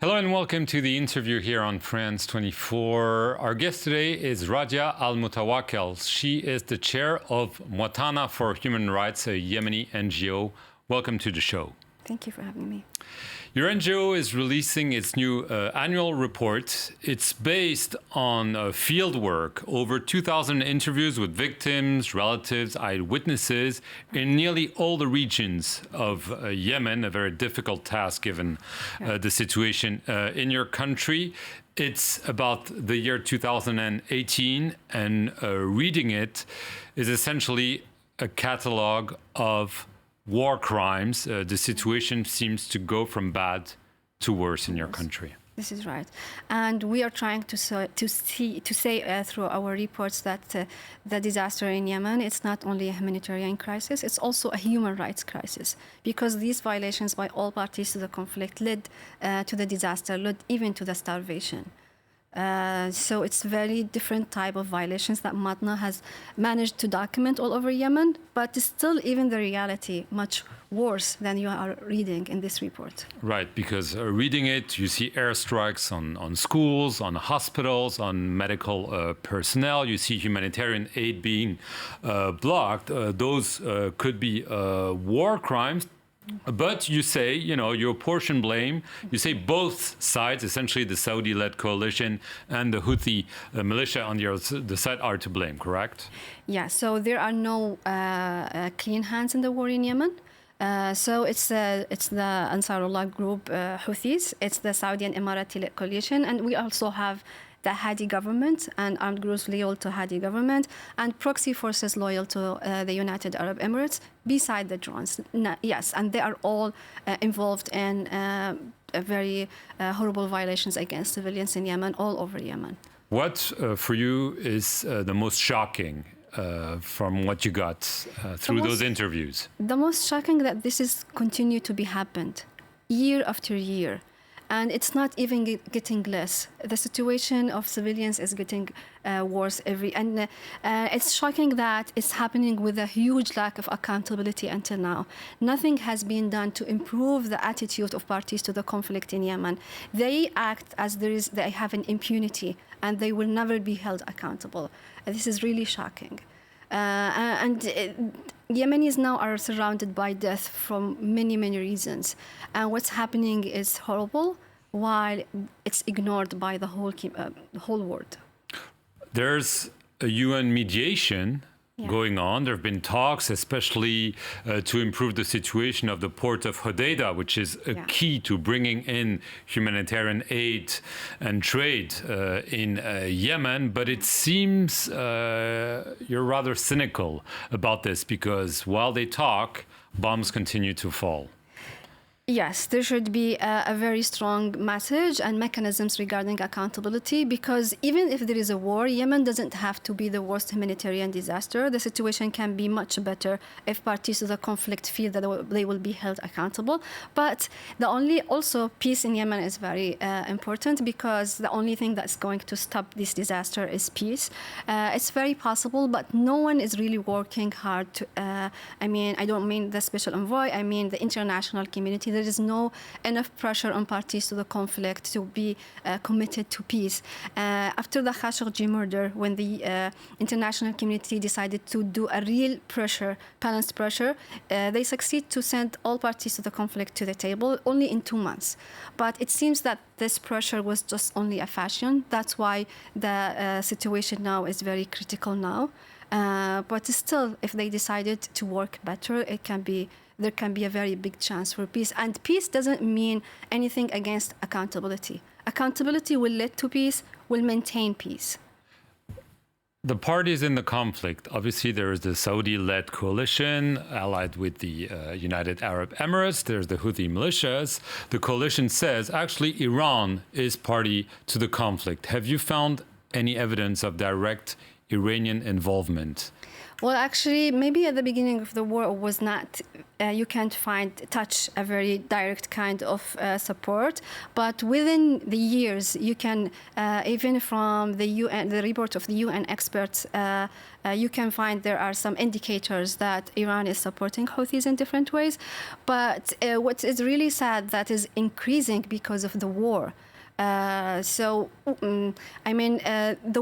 Hello and welcome to the interview here on France 24. Our guest today is Radhya Al-Mutawakel. She is the chair of Mwatana for Human Rights, a Yemeni NGO. Welcome to the show. Thank you for having me. Your NGO is releasing its new annual report. It's based on field work, over 2,000 interviews with victims, relatives, eyewitnesses in nearly all the regions of Yemen, a very difficult task given the situation in your country. It's about the year 2018, and reading it is essentially a catalog of war crimes. The situation seems to go from bad to worse in your country. This is right, and we are trying to say through our reports that the disaster in Yemen, it's not only a humanitarian crisis, it's also a human rights crisis, because these violations by all parties to the conflict led to the disaster, led even to the starvation. So it's very different type of violations that Mwatana has managed to document all over Yemen, but still even the reality much worse than you are reading in this report. Right, because reading it, you see airstrikes on schools, on hospitals, on medical personnel. You see humanitarian aid being blocked. Those could be war crimes. But you say, you apportion blame. You say both sides, essentially the Saudi-led coalition and the Houthi militia on the side, are to blame, correct? Yeah, so there are no clean hands in the war in Yemen. So it's the Ansarullah group, Houthis. It's the Saudi and Emirati-led coalition. And we also have the Hadi government and armed groups loyal to Hadi government and proxy forces loyal to the United Arab Emirates beside the drones. Yes, and they are all involved in very horrible violations against civilians in Yemen, all over Yemen. What for you is the most shocking from what you got through those interviews? The most shocking that this is continue to be happened year after year. And it's not even getting less. The situation of civilians is getting worse and it's shocking that it's happening with a huge lack of accountability until now. Nothing has been done to improve the attitude of parties to the conflict in Yemen. They act as they have an impunity and they will never be held accountable. This is really shocking. Yemenis now are surrounded by death from many, many reasons. And what's happening is horrible, while it's ignored by the whole world. There's a UN mediation going on. There have been talks, especially to improve the situation of the port of Hodeidah, which is a key to bringing in humanitarian aid and trade in Yemen. But it seems you're rather cynical about this, because while they talk, bombs continue to fall. Yes, there should be a very strong message and mechanisms regarding accountability, because even if there is a war, Yemen doesn't have to be the worst humanitarian disaster. The situation can be much better if parties to the conflict feel that they will be held accountable. But also peace in Yemen is very important, because the only thing that's going to stop this disaster is peace. It's very possible, but no one is really working hard to, I don't mean the special envoy, I mean the international community. There is no enough pressure on parties to the conflict to be committed to peace. After the Khashoggi murder, when the international community decided to do a real pressure, balanced pressure, they succeed to send all parties to the conflict to the table only in 2 months. But it seems that this pressure was just only a fashion. That's why the situation now is very critical now. But still, if they decided to work better, there can be a very big chance for peace. And peace doesn't mean anything against accountability. Accountability will lead to peace, will maintain peace. The parties in the conflict, obviously there is the Saudi-led coalition allied with the United Arab Emirates. There's the Houthi militias. The coalition says actually Iran is party to the conflict. Have you found any evidence of direct Iranian involvement? Well, actually, maybe at the beginning of the war it was not. You can't touch a very direct kind of support, but within the years, you can even from the UN, the report of the UN experts, you can find there are some indicators that Iran is supporting Houthis in different ways. But what is really sad that is increasing because of the war. The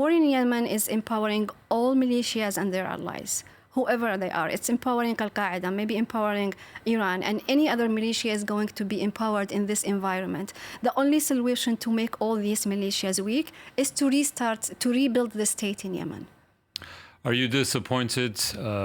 war in Yemen is empowering all militias and their allies, whoever they are. It's empowering Al-Qaeda, maybe empowering Iran, and any other militia is going to be empowered in this environment. The only solution to make all these militias weak is to rebuild the state in Yemen. Are you disappointed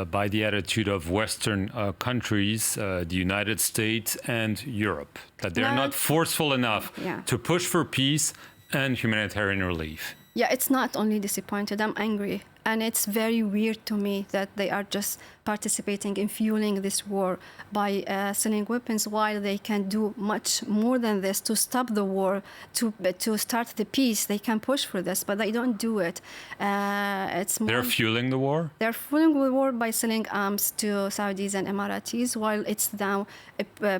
by the attitude of Western countries, the United States and Europe, that they're not forceful enough to push for peace and humanitarian relief? Yeah, it's not only disappointed, I'm angry. And it's very weird to me that they are just participating in fueling this war by selling weapons, while they can do much more than this to stop the war, to start the peace. They can push for this, but they don't do it. They're fueling the war? They're fueling the war by selling arms to Saudis and Emiratis, while it's now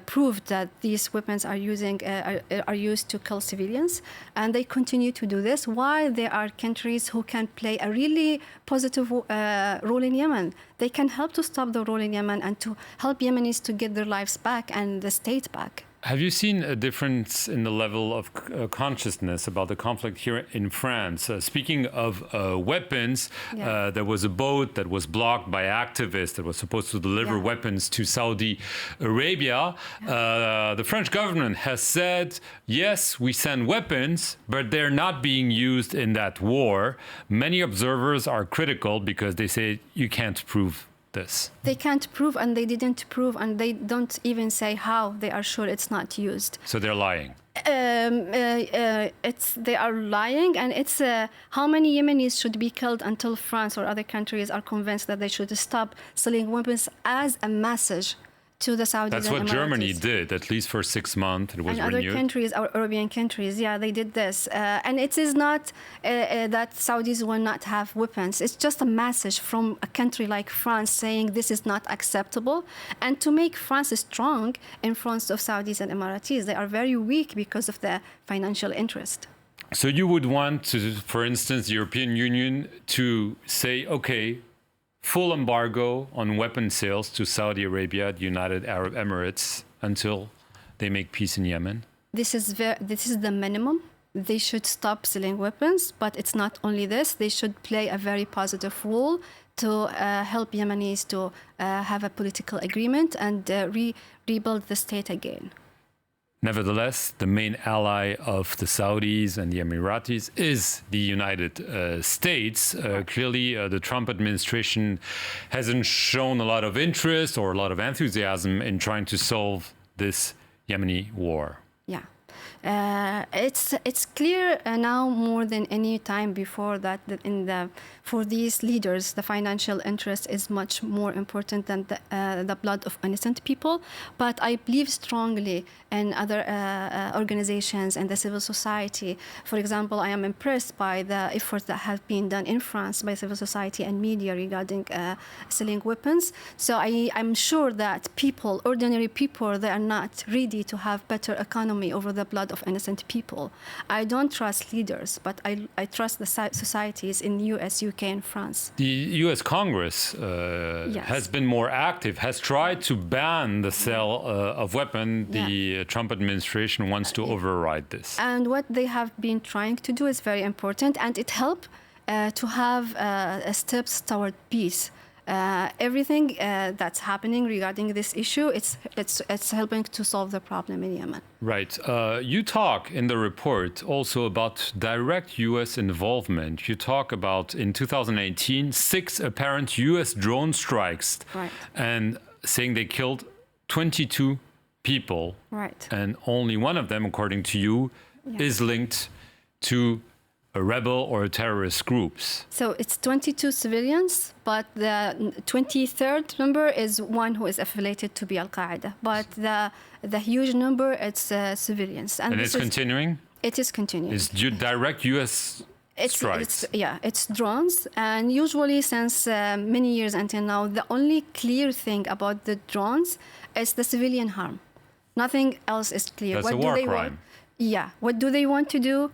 proved that these weapons are used to kill civilians. And they continue to do this while there are countries who can play a really positive role in Yemen. They can help to stop the war in Yemen and to help Yemenis to get their lives back and the state back. Have you seen a difference in the level of consciousness about the conflict here in France? Speaking of weapons, there was a boat that was blocked by activists that was supposed to deliver weapons to Saudi Arabia. The French government has said, yes, we send weapons, but they're not being used in that war. Many observers are critical because they say you can't prove this. They can't prove, and they didn't prove, and they don't even say how they are sure it's not used. So they're lying. They are lying, and it's how many Yemenis should be killed until France or other countries are convinced that they should stop selling weapons as a message to the Saudis. That's what Germany did, at least for 6 months. It was and renewed. Other countries, our European countries, they did this. And it is not that Saudis will not have weapons. It's just a message from a country like France saying this is not acceptable. And to make France strong in front of Saudis and Emiratis, they are very weak because of the financial interest. So you would want to, for instance, the European Union to say, okay, full embargo on weapon sales to Saudi Arabia, the United Arab Emirates, until they make peace in Yemen? This is the minimum. They should stop selling weapons, but it's not only this. They should play a very positive role to help Yemenis to have a political agreement and rebuild the state again. Nevertheless, the main ally of the Saudis and the Emiratis is the United States. Clearly, the Trump administration hasn't shown a lot of interest or a lot of enthusiasm in trying to solve this Yemeni war. Yeah. It's clear now more than any time before that for these leaders, the financial interest is much more important than the blood of innocent people. But I believe strongly in other organizations and the civil society. For example, I am impressed by the efforts that have been done in France by civil society and media regarding selling weapons. So I'm sure that ordinary people, they are not ready to have better economy over the blood of innocent people. I don't trust leaders, but I trust the societies in the US, UK, and France. The US Congress has been more active, has tried to ban the sale of weapons. The Trump administration wants to override this. And what they have been trying to do is very important, and it helped to have steps toward peace. Everything that's happening regarding this issue, it's helping to solve the problem in Yemen. Right. You talk in the report also about direct U.S. involvement. You talk about, in 2018, 6 apparent U.S. drone strikes, and saying they killed 22 people. Right. And only one of them, according to you, is linked to a rebel or a terrorist groups. So it's 22 civilians, but the 23rd number is one who is affiliated to be Al-Qaeda. But the huge number, it's civilians. And it's continuing? It is continuing. It's direct U.S. strikes. It's drones, and usually since many years until now, the only clear thing about the drones is the civilian harm. Nothing else is clear. That's a war crime. What do they want to do?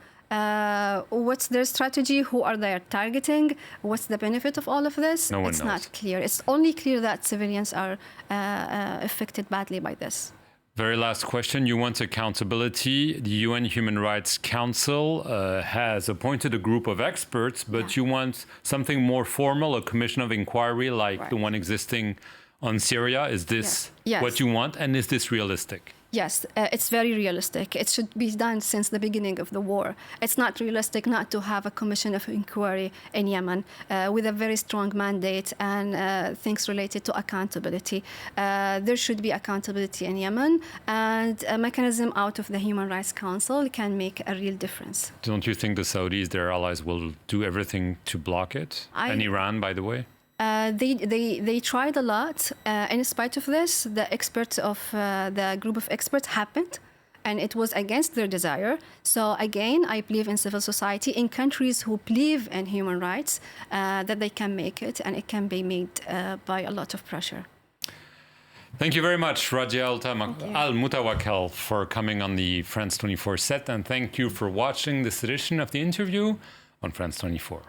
What's their strategy? Who are they targeting? What's the benefit of all of this? No one knows. It's not clear. It's only clear that civilians are affected badly by this. Very last question. You want accountability. The UN Human Rights Council has appointed a group of experts, but you want something more formal, a commission of inquiry like the one existing on Syria. Is this what you want? And is this realistic? Yes, it's very realistic. It should be done since the beginning of the war. It's not realistic not to have a commission of inquiry in Yemen with a very strong mandate and things related to accountability. There should be accountability in Yemen, and a mechanism out of the Human Rights Council can make a real difference. Don't you think the Saudis, their allies, will do everything to block it? And Iran, by the way? They tried a lot. In spite of this, the experts of the group of experts happened, and it was against their desire. So again, I believe in civil society, in countries who believe in human rights, that they can make it, and it can be made by a lot of pressure. Thank you very much, Radhya Al-Mutawakel, for coming on the France 24 set, and thank you for watching this edition of The Interview on France 24.